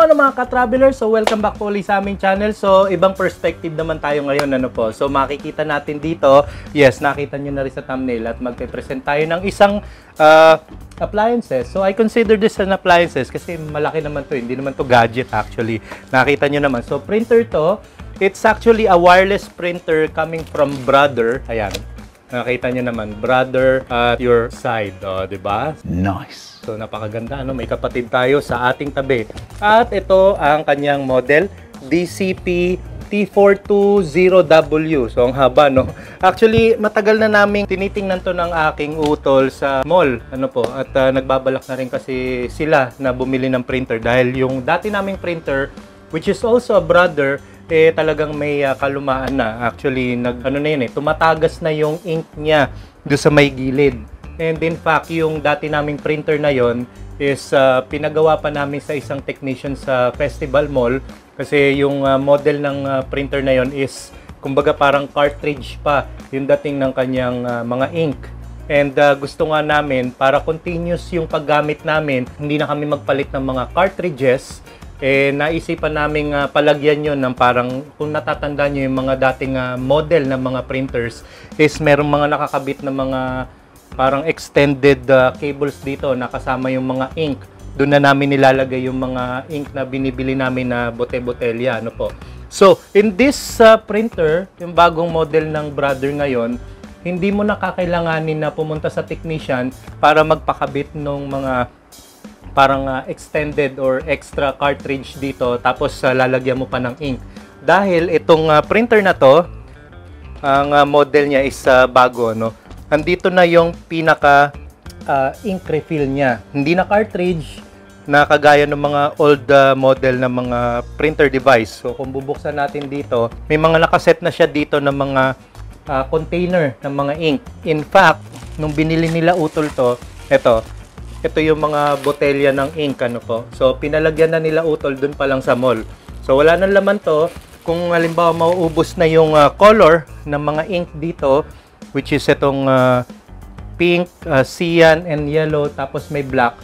Ano mga ka-traveler, so welcome back po ulit sa aming channel. So ibang perspective naman tayo ngayon, ano po. So makikita natin dito, yes, nakita nyo na rin sa thumbnail at magpe-present tayo ng isang appliances. So I consider this an appliances kasi malaki naman to, hindi naman to gadget actually. Nakita nyo naman. So printer to, it's actually a wireless printer coming from Brother. Ayan. Nakita nyo naman, Brother at your side, di ba? Nice. So napakaganda, ano, may kapatid tayo sa ating tabi. At ito ang kanyang model, DCP T420W. So ang haba, no? Actually, matagal na naming tinitingnan to ng aking utol sa mall, ano po. At nagbabalak na rin kasi sila na bumili ng printer dahil yung dati naming printer, which is also a Brother, talagang may kalumaan na. Actually, tumatagas na yung ink niya doon sa may gilid. And in fact, yung dati naming printer na yon is pinagawa pa namin sa isang technician sa Festival Mall kasi yung model ng printer na yon is kumbaga parang cartridge pa yung dating ng kanyang mga ink. And gusto nga namin para continuous yung paggamit namin, hindi na kami magpalit ng mga cartridges. Naisipan namin palagyan yon ng parang, kung natatandaan nyo yung mga dating model ng mga printers is merong mga nakakabit na mga parang extended cables dito na kasama yung mga ink. Doon na namin nilalagay yung mga ink na binibili namin na bote-botelya, ano po. So, in this printer, yung bagong model ng Brother ngayon, hindi mo na kakailanganin na pumunta sa technician para magpakabit ng mga parang extended or extra cartridge dito tapos lalagyan mo pa ng ink. Dahil itong printer na to, ang model niya is bago, no? Andito na yung pinaka ink refill niya. Hindi na cartridge na kagaya ng mga old model na mga printer device. So kung bubuksan natin dito, may mga nakaset na siya dito ng mga container ng mga ink. In fact, nung binili nila utol to, ito yung mga botelya ng ink, ano po. So pinalagyan na nila utol dun pa lang sa mall. So wala nang laman to. Kung halimbawa mauubos na yung color ng mga ink dito, which is itong pink, cyan, and yellow, tapos may black.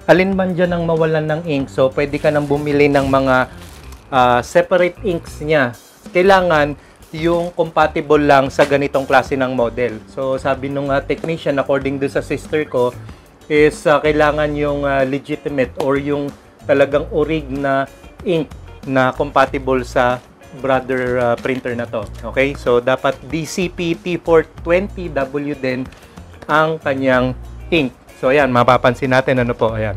Alin man dyan ang mawalan ng ink, so pwede ka nang bumili ng mga separate inks niya. Kailangan yung compatible lang sa ganitong klase ng model. So sabi nung technician, according do sa sister ko, is kailangan yung legitimate or yung talagang orig na ink na compatible sa Brother printer na to. Okay? So, dapat DCP T420W din ang kanyang ink. So, ayan, mapapansin natin, ano po, ayan.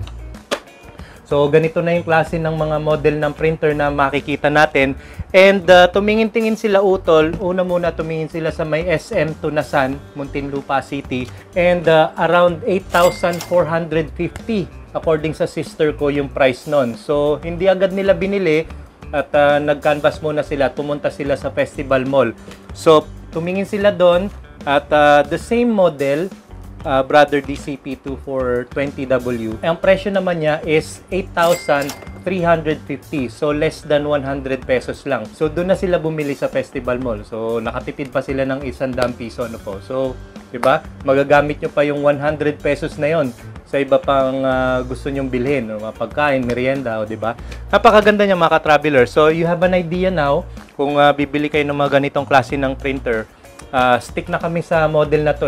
So, ganito na yung klase ng mga model ng printer na makikita natin. And, tumingin-tingin sila utol. Una muna, tumingin sila sa may SM Tunasan, Muntinlupa City. And, around 8,450 according sa sister ko yung price nun. So, hindi agad nila binili. At nag-canvas muna sila, pumunta sila sa Festival Mall. So, tumingin sila doon at the same model, Brother DCP 2420W. Ang presyo naman niya is 8,350. So, less than 100 pesos lang. So, doon na sila bumili sa Festival Mall. So, nakatipid pa sila ng 100 piso. Ano po. So, diba? Magagamit nyo pa yung 100 pesos na yon sa iba pang gusto nyong bilhin, mga pagkain, merienda, o diba? Napakaganda niya mga ka-traveler. So, you have an idea now kung bibili kayo ng mga ganitong klase ng printer. Stick na kami sa model na to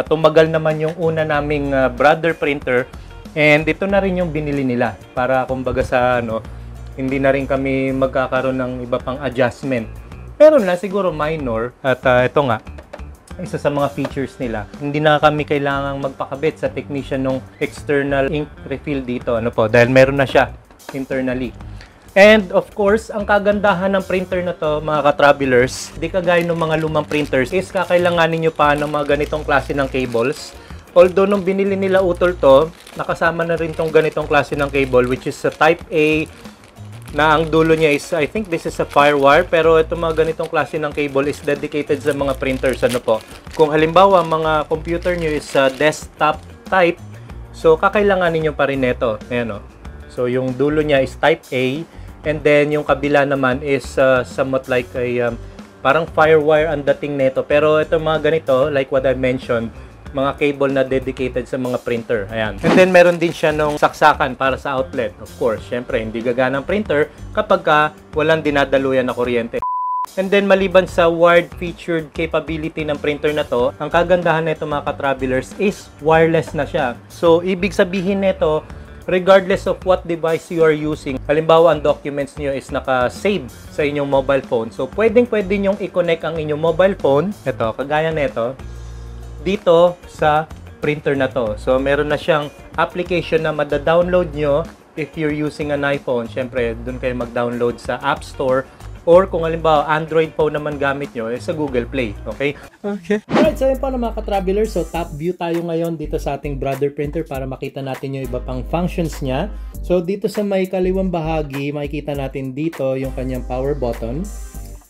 tumagal naman yung una naming Brother printer and ito na rin yung binili nila para kumbaga sa hindi na rin kami magkakaroon ng iba pang adjustment. Pero na siguro minor at ito nga, isa sa mga features nila. Hindi na kami kailangang magpakabit sa technician ng external ink refill dito, ano po, dahil meron na siya internally. And of course, ang kagandahan ng printer na to, mga ka-travelers, di kagaya ng mga lumang printers, is kakailanganin nyo pa ng mga ganitong klase ng cables. Although nung binili nila utol to, nakasama na rin tong ganitong klase ng cable, which is a Type A, na ang dulo niya is, I think this is a firewire, pero itong mga ganitong klase ng cable is dedicated sa mga printers, ano po. Kung halimbawa, mga computer nyo is desktop type, so kakailanganin nyo pa rin ito. Ayan, so yung dulo niya is Type A, and then yung kabila naman is somewhat like a parang firewire ang dating nito. Pero itong mga ganito, like what I mentioned, mga cable na dedicated sa mga printer. Ayan. And then meron din siya nung saksakan para sa outlet. Of course, syempre hindi gagana ang printer kapag walang dinadaluyan na kuryente. And then maliban sa wired featured capability ng printer na to, ang kagandahan nito mga ka-travelers is wireless na siya. So ibig sabihin nito, regardless of what device you are using, halimbawa ang documents niyo is naka-save sa inyong mobile phone. So pwede nyong i-connect ang inyong mobile phone, ito, kagaya nito, dito sa printer na to. So meron na siyang application na mada-download nyo if you're using an iPhone. Syempre, dun kayo mag-download sa App Store. Or kung halimbawa Android phone naman gamit nyo, sa Google Play. Okay? Okay. Alright, so yun po na mga ka-travelers. So top view tayo ngayon dito sa ating Brother printer para makita natin yung iba pang functions niya. So dito sa may kaliwang bahagi, makikita natin dito yung kanyang power button.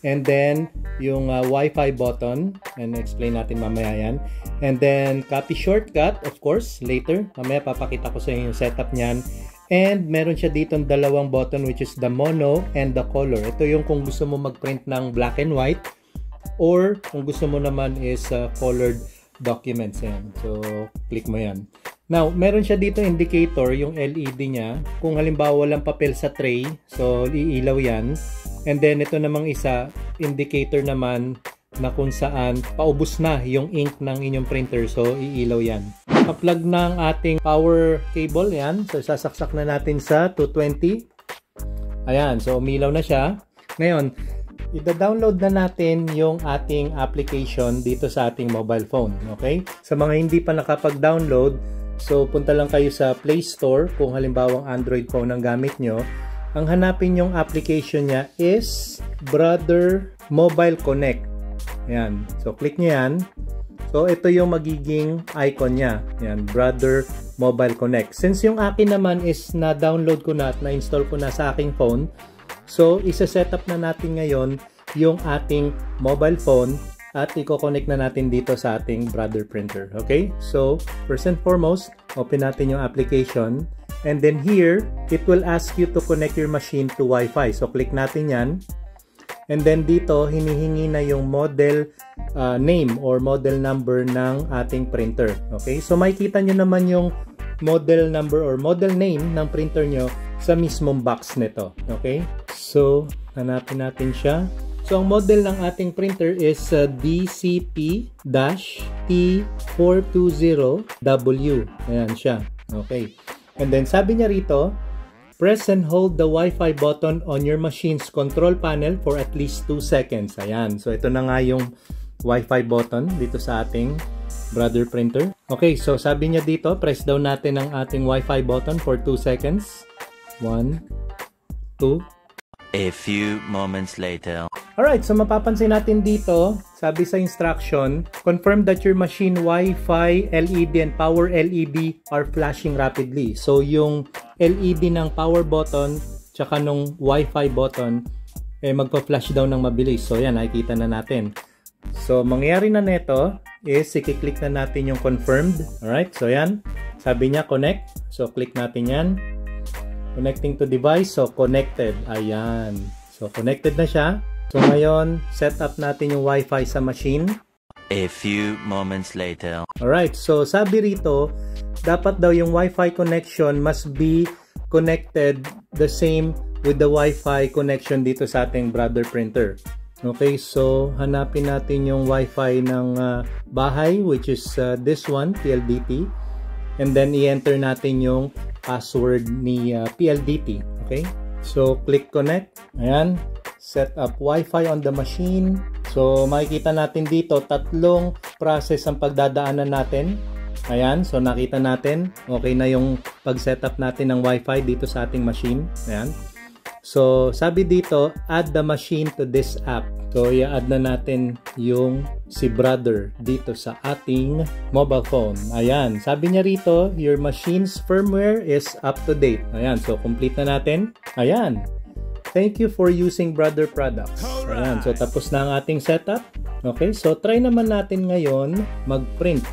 And then yung Wi-Fi button. And explain natin mamaya yan. And then copy shortcut, of course, later. Mamaya papakita ko sa inyo yung setup niyan. And meron siya dito dalawang button which is the mono and the color. Ito yung kung gusto mo mag-print ng black and white or kung gusto mo naman is colored documents. Yan. So, click mo yan. Now, meron siya dito indicator, yung LED niya. Kung halimbawa walang papel sa tray, so iilaw yan. And then, ito namang isa, indicator naman na kung saan paubos na yung ink ng inyong printer. So, iilaw yan. Pa-plug ng ating power cable, yan. So, sasaksak na natin sa 220. Ayan, so umilaw na siya. Ngayon, ida-download na natin yung ating application dito sa ating mobile phone. Okay? Sa mga hindi pa nakapag-download, so punta lang kayo sa Play Store kung halimbawang Android phone ang gamit nyo. Ang hanapin yung application niya is Brother Mobile Connect. Ayan. So, click nyo yan. So, ito yung magiging icon niya. Yan, Brother Mobile Connect. Since yung akin naman is na-download ko na at na-install ko na sa aking phone, so, isa-setup na natin ngayon yung ating mobile phone at i-connect na natin dito sa ating Brother printer. Okay? So, first and foremost, open natin yung application. And then here, it will ask you to connect your machine to Wi-Fi. So, click natin yan. And then dito, hinihingi na yung model name or model number ng ating printer. Okay? So, makikita nyo naman yung model number or model name ng printer nyo sa mismong box nito. Okay? So, hanapin natin siya. So, ang model ng ating printer is DCP-T420W. Ayan siya. Okay. And then, sabi niya rito, press and hold the Wi-Fi button on your machine's control panel for at least 2 seconds. Ayan. So, ito na nga yung Wi-Fi button dito sa ating Brother printer. Okay. So, sabi niya dito, press down natin ang ating Wi-Fi button for 2 seconds. 1, 2. A few moments later. Alright. So, mapapansin natin dito, sabi sa instruction, confirm that your machine Wi-Fi, LED, and power LED are flashing rapidly. So, yung LED ng power button tsaka nung Wi-Fi button magpa-flash daw ng mabilis. So, yan, nakikita na natin. So, mangyayari na neto is i-click na natin yung confirmed. Alright, so yan. Sabi niya, connect. So, click natin yan. Connecting to device. So, connected. Ayan. So, connected na siya. So, ngayon, set up natin yung Wi-Fi sa machine. A few moments later. Alright, so sabi rito, dapat daw yung Wi-Fi connection must be connected the same with the Wi-Fi connection dito sa ating Brother printer. Okay, so hanapin natin yung Wi-Fi ng bahay, which is this one, PLDT. And then i-enter natin yung password ni PLDT. Okay, so click connect. Ayan, set up Wi-Fi on the machine. So, makikita natin dito, 3 process ang pagdadaanan natin. Ayan, so nakita natin, okay na yung pag-setup natin ng Wi-Fi dito sa ating machine. Ayan. So, sabi dito, add the machine to this app. So, i-add na natin yung si Brother dito sa ating mobile phone. Ayan, sabi niya rito, your machine's firmware is up to date. Ayan, so complete na natin. Ayan. Thank you for using Brother products. Ayan, so tapos na ang ating setup. Okay, so try naman natin ngayon mag-print.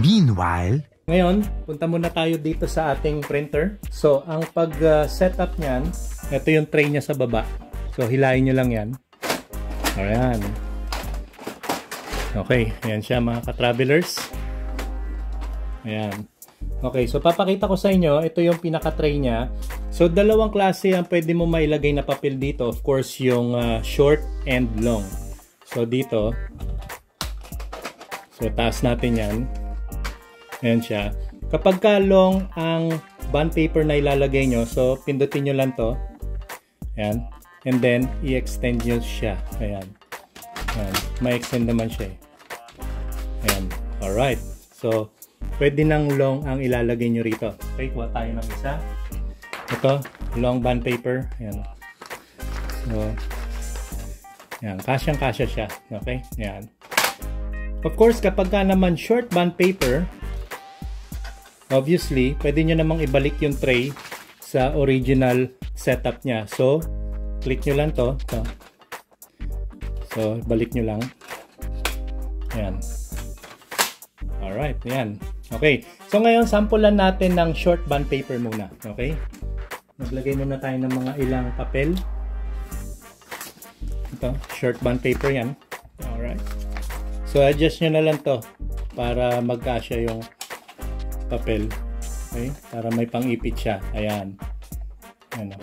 Meanwhile, ngayon, punta muna tayo dito sa ating printer. So, ang pag-setup niyan, ito yung tray niya sa baba. So, hilahin nyo lang yan. Ayan. Okay, ayan siya mga ka-travelers. Ayan. Okay, so papakita ko sa inyo, ito yung pinaka-tray niya. So dalawang klase ang pwede mo mailagay na papel dito. Of course, yung short and long. So dito, so taas natin yan. Ayan siya. Kapag ka long ang bond paper na ilalagay nyo, so pindutin nyo lang to. Ayan. And then, i-extend nyo siya. Ayan. Ayan. Ma-extend naman siya eh. Ayan. Alright. So, pwede nang long ang ilalagay nyo rito. Okay, kuha tayo ng isa. Ito, long bond paper. Ayan. So, ayan. Kasyang-kasya siya. Okay? Ayan. Of course, kapag ka naman short bond paper, obviously, pwede nyo namang ibalik yung tray sa original setup niya. So, click nyo lang to. So, balik nyo lang. Ayan. Alright, ayan. Okay. So, ngayon, sampulan natin ng short bond paper muna. Okay? Maglagay muna tayo ng mga ilang papel. Ito, short bond paper yan. Alright. So, adjust nyo na lang to para magkasya yung papel. Okay? Para may pang-ipit siya. Ayan. Ano.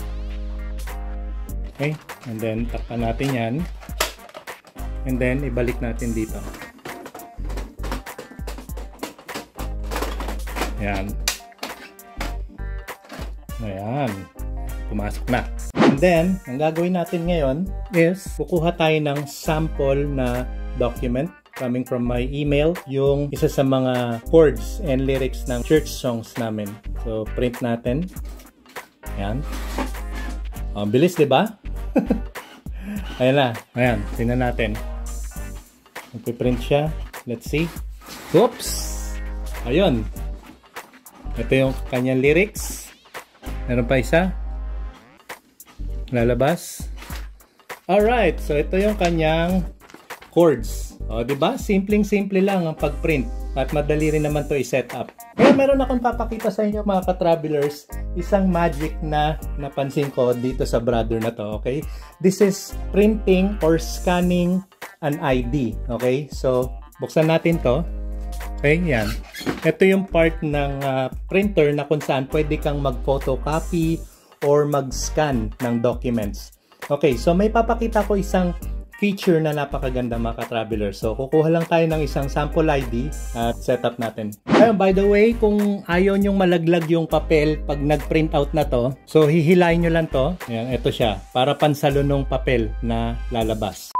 Okay? And then, takpan natin yan. And then, ibalik natin dito. Ayan. Ayan. Pumasok na. And then, ang gagawin natin ngayon is kukuha tayo ng sample na document coming from my email, yung isa sa mga chords and lyrics ng church songs namin. So, print natin. Ayan. Bilis, diba? Ayan na. Ayan. Tingnan natin. Magpiprint siya. Let's see. Oops! Ayun. Ito yung kanyang lyrics. Meron pa isa. Lalabas. Alright. So, ito yung kanyang chords. O, diba? Simpleng-simple lang ang pag-print. At madali rin naman to i-set up. Kaya meron akong papakita sa inyo mga ka-travelers, isang magic na napansin ko dito sa brother na to, okay? This is printing or scanning an ID, okay? So, buksan natin to. Okay, yan. Ito yung part ng printer na kung saan pwede kang mag-photocopy or mag-scan ng documents. Okay, so may papakita ko isang feature na napakaganda mga ka-traveler. So, kukuha lang tayo ng isang sample ID at setup natin. Ayun, by the way, kung ayaw nyong malaglag yung papel pag nag-print out na to, so hihilain nyo lang to. Ayan, ito siya. Para pansalon ng papel na lalabas.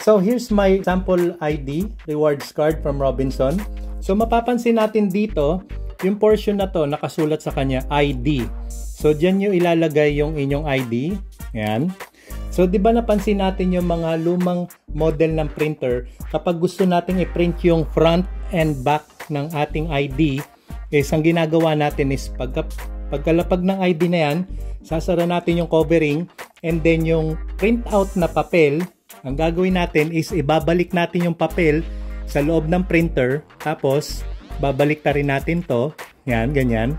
So, here's my sample ID, rewards card from Robinson. So, mapapansin natin dito, yung portion na to, nakasulat sa kanya, ID. So, dyan nyo ilalagay yung inyong ID. Ayan. So, di ba napansin natin yung mga lumang model ng printer, kapag gusto nating i-print yung front and back ng ating ID, ang ginagawa natin is pagkalapag ng ID na yan, sasara natin yung covering, and then yung print out na papel, ang gagawin natin is ibabalik natin yung papel sa loob ng printer, tapos babalik ta rin natin to, yan, ganyan,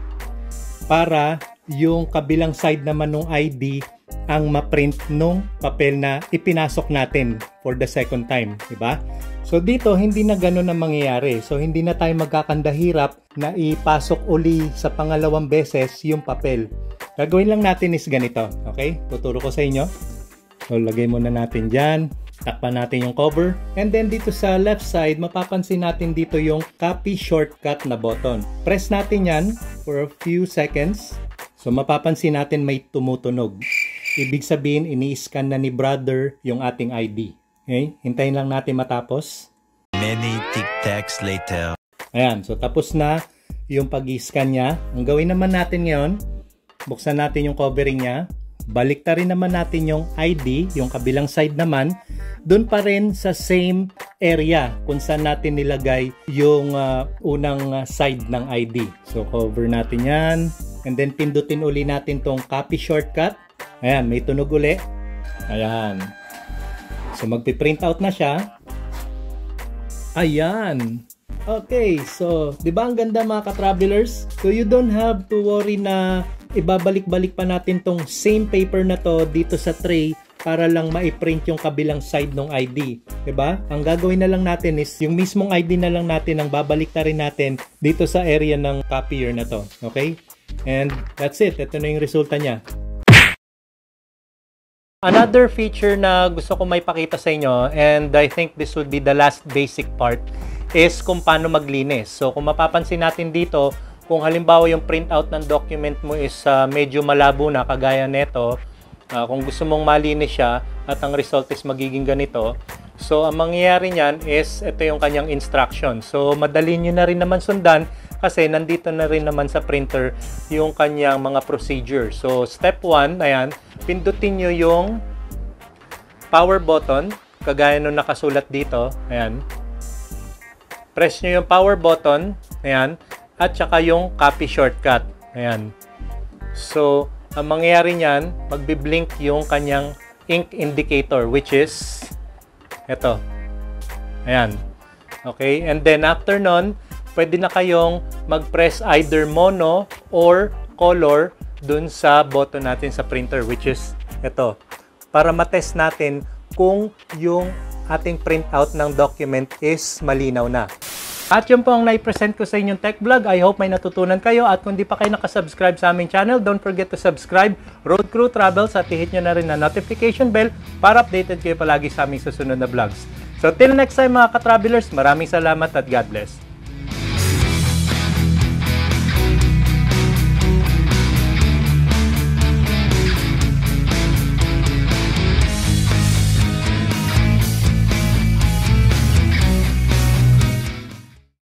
para yung kabilang side naman ng ID ang ma-print nung papel na ipinasok natin for the second time, di ba? So dito hindi na ganoon ang mangyayari. So hindi na tayo magkakandahirap na ipasok uli sa pangalawang beses yung papel. Gagawin lang natin is ganito, okay? Tuturo ko sa inyo. So lagay muna natin diyan. Takpan natin yung cover. And then dito sa left side, mapapansin natin dito yung copy shortcut na button. Press natin yan for a few seconds. So mapapansin natin may tumutunog. Ibig sabihin, ini-scan na ni brother yung ating ID. Okay? Hintayin lang natin matapos. Many tic-tacs later. Ayan. So, tapos na yung pag-i-scan niya. Ang gawin naman natin ngayon, buksan natin yung covering niya. Balik ta rin naman natin yung ID, yung kabilang side naman. Doon pa rin sa same area kung saan natin nilagay yung unang side ng ID. So, cover natin yan. And then, pindutin uli natin tong copy shortcut. Ayan, may tunog uli. Ayan. So, magpiprint out na siya. Ayan. Okay, so, di ba ang ganda mga ka-travelers? So, you don't have to worry na ibabalik-balik pa natin tong same paper na to dito sa tray para lang ma-print yung kabilang side ng ID. Diba? Ang gagawin na lang natin is yung mismong ID na lang natin ang babalik na rin natin dito sa area ng copier na to. Okay? And that's it. Ito na yung resulta niya. Another feature na gusto ko may pakita sa inyo, and I think this would be the last basic part, is kung paano maglinis. So kung mapapansin natin dito, kung halimbawa yung printout ng document mo is medyo malabo na, kagaya neto, kung gusto mong malinis siya at ang result is magiging ganito, so ang mangyayari niyan is ito yung kanyang instruction. So madali nyo na rin naman sundan kasi nandito na rin naman sa printer yung kanyang mga procedure. So step 1, ayan, pindutin nyo yung power button, kagaya nung nakasulat dito, ayan. Press nyo yung power button, ayan, at saka yung copy shortcut, ayan. So, ang mangyayari niyan, magbi-blink yung kanyang ink indicator, which is ito, ayan. Okay, and then after nun, pwede na kayong mag-press either mono or color dun sa button natin sa printer, which is ito, para matest natin kung yung ating printout ng document is malinaw na. At yun po ang nai-present ko sa inyong tech vlog. I hope may natutunan kayo, at kung di pa kayo nakasubscribe sa aming channel, don't forget to subscribe, Road Crew Travels, at i-hit nyo na rin na notification bell para updated kayo palagi sa aming susunod na vlogs. So till next time mga ka-travelers, maraming salamat at God bless.